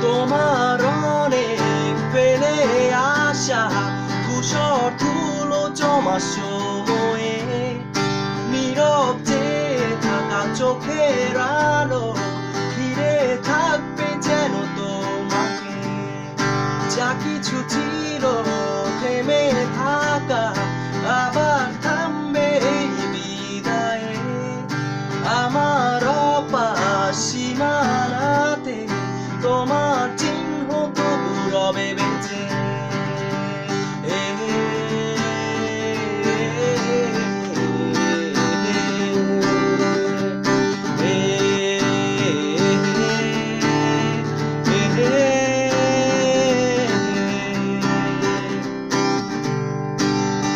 তোমার অনেক ফেলে আসা ধূসর ধুলো জমা সময়ে নীরব যে থাকা চোখের আলো ঘিরে থাকবে যেন তোমাকে। যা কিছু ছিল থেমে থাকা আবার থামবে এই বিদায়ে। আমার অপার সীমানাতে তোমার চিহ্ন তবু রবে বেঁচে।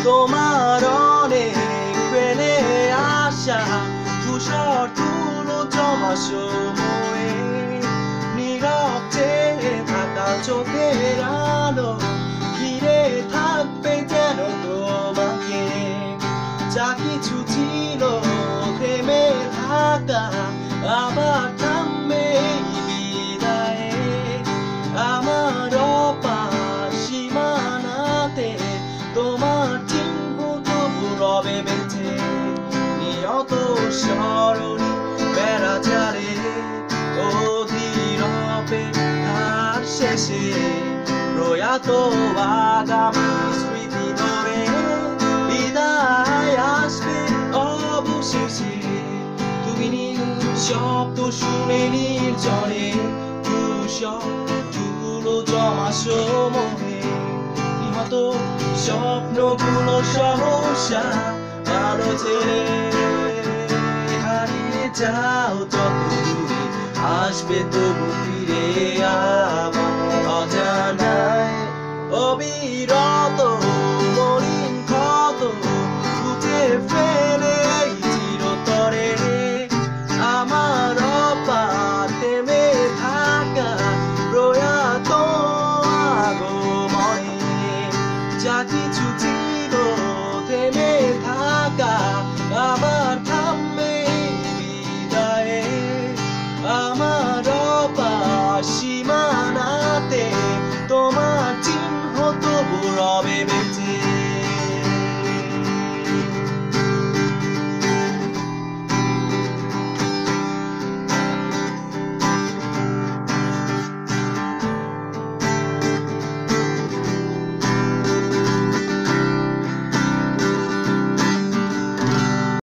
তোমার অনেক ফেলে আসা ধূসর ধুলো জমা সময়ে নীরব চেয়ে থাকা চোখের আলো ঘিরে থাকবে যেন তোমাকে। যা কিছু ছিল থেমে থাকা আবার থামবে এই বিদায়ে। আমার অপার সীমানাতে তোমার চিহ্ন তবু রবে বেঁচে। নিয়ত স্মরণী বেড়াচারে অধীর অপেক্ষার শেষে প্রয়াত আগামী স্মৃতি ধরে বিদায় আসবে অবশেষে। তুমি শব্দ শুনে নির্জনে ধূসর ধুলো জমা সময়ে নিহত স্বপ্নগুলো সহসা আলো ছেড়ে হারিয়ে যাও যত দূরে আসবে তবু ফিরে আবার অজানায় অবিরত